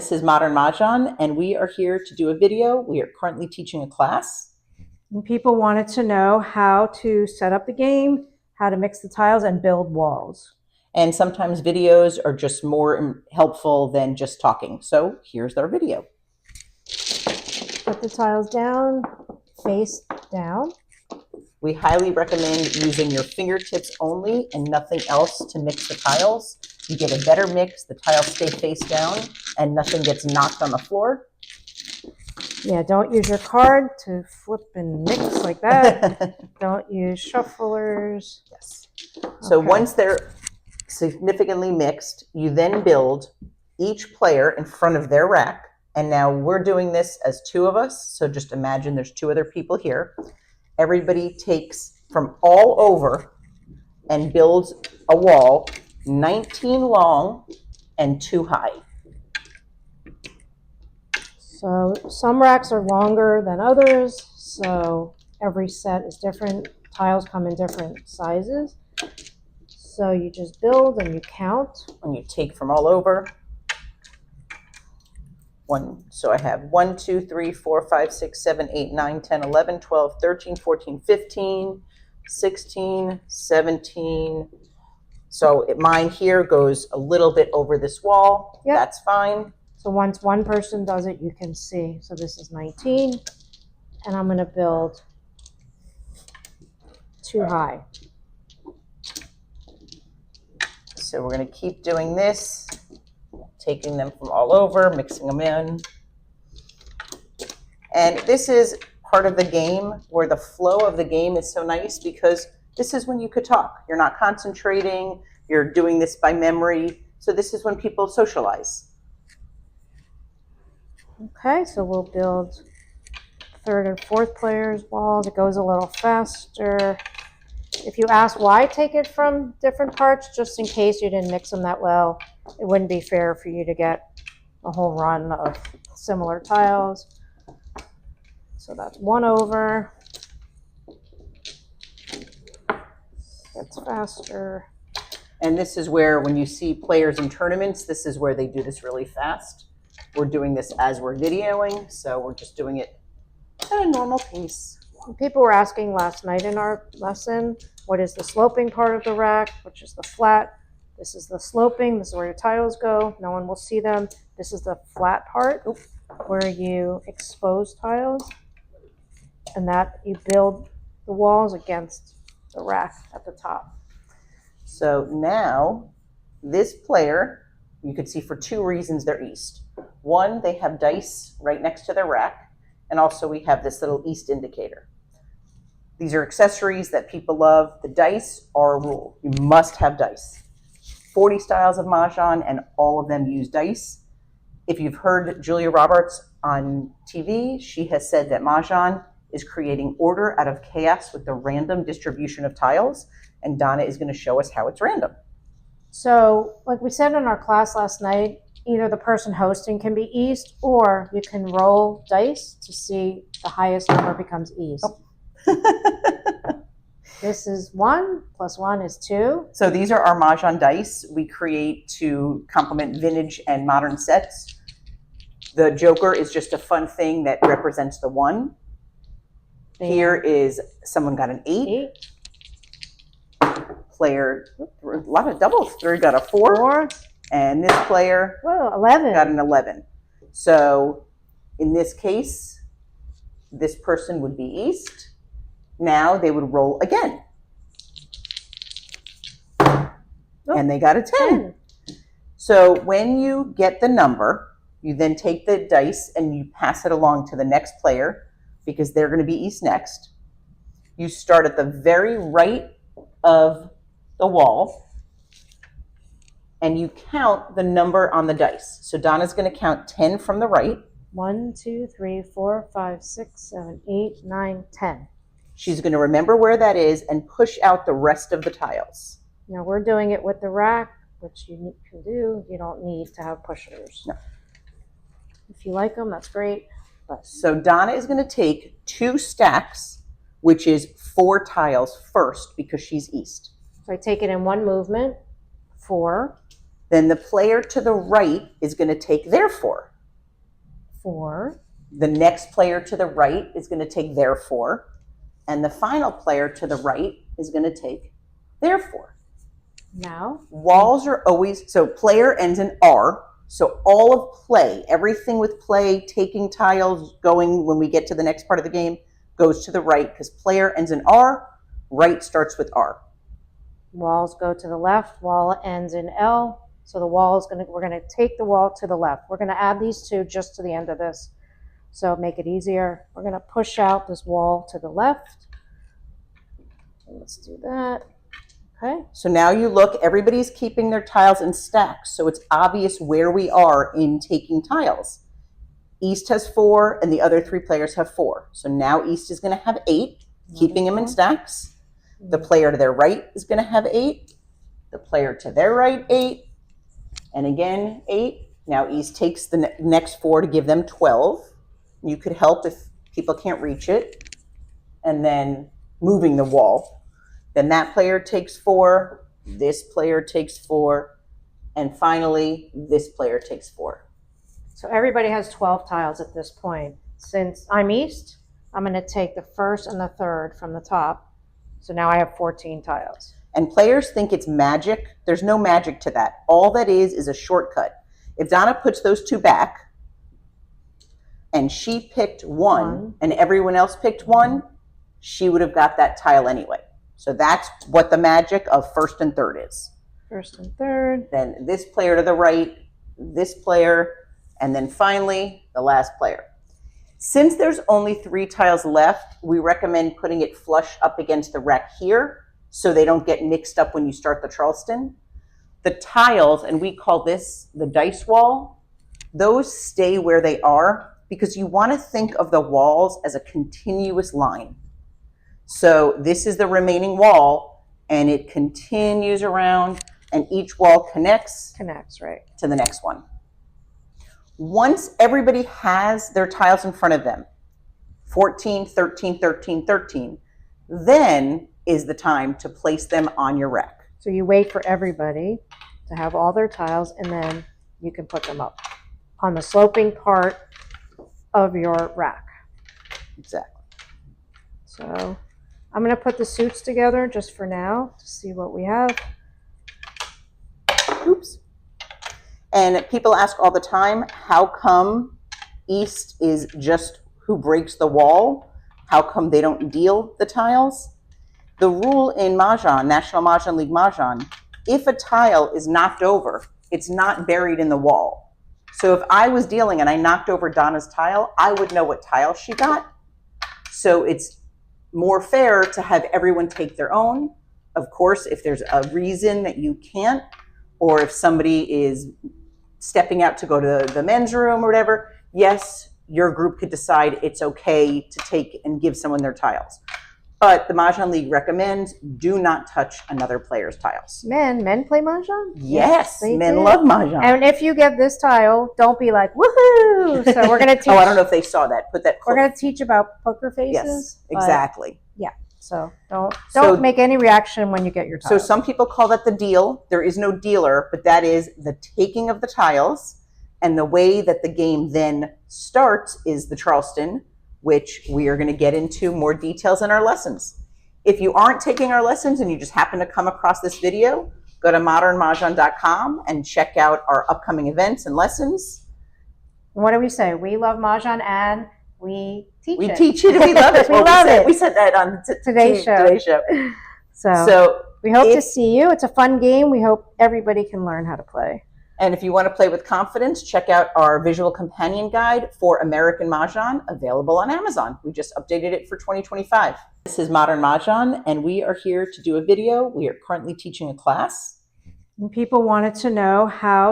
This is Modern Mahjong, and we are here to do a video. We are currently teaching a class. And people wanted to know how to set up the game, how to mix the tiles, and build walls. And sometimes videos are just more helpful than just talking. So here's our video. Put the tiles down, face down. We highly recommend using your fingertips only and nothing else to mix the tiles. You get a better mix, the tiles stay face down, and nothing gets knocked on the floor. Yeah, don't use your card to flip and mix like that. Don't use shufflers. Yes. So Okay. Once they're significantly mixed, you then build each player in front of their rack. And now we're doing this as two of us. So just imagine there's two other people here. Everybody takes from all over and builds a wall 19 long and 2 high. So some racks are longer than others, so every set is different. Tiles come in different sizes. So you just build and you count. And you take from all over. So I have 1, 2, 3, 4, 5, 6, 7, 8, 9, 10, 11, 12, 13, 14, 15, 16, 17. So mine here goes a little bit over this wall. Yep. That's fine. So once one person does it, you can see. So this is 19, and I'm going to build 2 high. So we're going to keep doing this, taking them from all over, mixing them in. And this is part of the game where the flow of the game is so nice because this is when you could talk. You're not concentrating. You're doing this by memory. So this is when people socialize. Okay, so we'll build third and fourth players' walls. It goes a little faster. If you ask why I take it from different parts, just in case you didn't mix them that well, it wouldn't be fair for you to get a whole run of similar tiles. So that's 1 over. It's faster. And this is where, when you see players in tournaments, this is where they do this really fast. We're doing this as we're videoing, so we're just doing it at a normal pace. People were asking last night in our lesson, what is the sloping part of the rack, which is the flat. This is the sloping, this is where your tiles go. No one will see them. This is the flat part where you expose tiles, and that you build the walls against the rack at the top. So now this player, you could see for 2 reasons they're east. One, they have dice right next to their rack, and also we have this little east indicator. These are accessories that people love. The dice are a rule. You must have dice. 40 styles of Mahjong, and all of them use dice. If you've heard Julia Roberts on TV, she has said that Mahjong is creating order out of chaos with the random distribution of tiles, and Donna is going to show us how it's random. So, like we said in our class last night, either the person hosting can be east, or you can roll dice to see the highest number becomes east. Oh. This is 1 + 1 is 2. So these are our Mahjong dice we create to complement vintage and modern sets. The Joker is just a fun thing that represents the 1. Here is someone got an 8. Player, a lot of doubles. There got a 4. And this player 11. got an 11. So in this case, this person would be east. Now they would roll again. And they got a 10. So when you get the number, you then take the dice and you pass it along to the next player because they're going to be east next. You start at the very right of the wall and you count the number on the dice. So Donna's going to count 10 from the right. 1, 2, 3, 4, 5, 6, 7, 8, 9, 10. She's going to remember where that is and push out the rest of the tiles. Now we're doing it with the rack, which you can do. You don't need to have pushers. No. If you like them, that's great. But So Donna is going to take 2 stacks, which is 4 tiles first because she's east. So I take it in one movement, 4. Then the player to the right is going to take their 4. 4. The next player to the right is going to take their 4. And the final player to the right is going to take their 4. Now, Walls are always, so player ends in R. So all of play, everything with play, taking tiles, going when we get to the next part of the game, goes to the right because player ends in R, right starts with R. walls go to the left, wall ends in L. So the wall is we're gonna take the wall to the left. We're gonna add these two just to the end of this. So make it easier. We're gonna push out this wall to the left. Let's do that. Okay. So now you look, everybody's keeping their tiles in stacks, so it's obvious where we are in taking tiles. East has 4, and the other 3 players have 4. So now East is going to have 8, keeping them in stacks. The player to their right is going to have 8. The player to their right, 8. And again, 8. Now East takes the next 4 to give them 12. You could help if people can't reach it. And then moving the wall. Then that player takes 4, this player takes 4, and finally, this player takes 4. So everybody has 12 tiles at this point. Since I'm East, I'm going to take the first and the third from the top. So now I have 14 tiles. And players think it's magic. There's no magic to that. All that is a shortcut. If Donna puts those 2 back, and she picked 1, and everyone else picked 1, she would have got that tile anyway. So that's what the magic of first and third is. First and third. Then this player to the right, this player, and then finally the last player. Since there's only 3 tiles left, we recommend putting it flush up against the rack here so they don't get mixed up when you start the Charleston. The tiles, and we call this the dice wall, those stay where they are because you want to think of the walls as a continuous line. So this is the remaining wall, and it continues around, and each wall connects right to the next one. Once everybody has their tiles in front of them, 14, 13, 13, 13, then is the time to place them on your rack. So you wait for everybody to have all their tiles, and then you can put them up on the sloping part of your rack. Exactly. So I'm going to put the suits together just for now to see what we have. Oops. And people ask all the time, how come East is just who breaks the wall? How come they don't deal the tiles? The rule in Mahjong, National Mahjong League Mahjong, if a tile is knocked over, it's not buried in the wall. So if I was dealing and I knocked over Donna's tile, I would know what tile she got. So it's more fair to have everyone take their own. Of course, if there's a reason that you can't, or if somebody is stepping out to go to the men's room or whatever, yes, your group could decide it's okay to take and give someone their tiles. But the Mahjong League recommends do not touch another player's tiles. Men play Mahjong? Yes, men do. love Mahjong. And if you get this tile, don't be like, woohoo! So we're going to teach. Oh, I don't know if they saw that. Put that. We're going to teach about poker faces. Yes, exactly. Yeah. So don't make any reaction when you get your tiles. So some people call that the deal. There is no dealer, but that is the taking of the tiles. And the way that the game then starts is the Charleston, which we are going to get into more details in our lessons. If you aren't taking our lessons and you just happen to come across this video, go to modernmahjong.com and check out our upcoming events and lessons. What do we say? We love Mahjong and we teach it. We teach it and we love it. We love it. We said that on today's show. So we hope to see you. It's a fun game. We hope everybody can learn how to play. And if you want to play with confidence, check out our visual companion guide for American Mahjong, available on Amazon. We just updated it for 2025. This is Modern Mahjong, and we are here to do a video. We are currently teaching a class. And people wanted to know how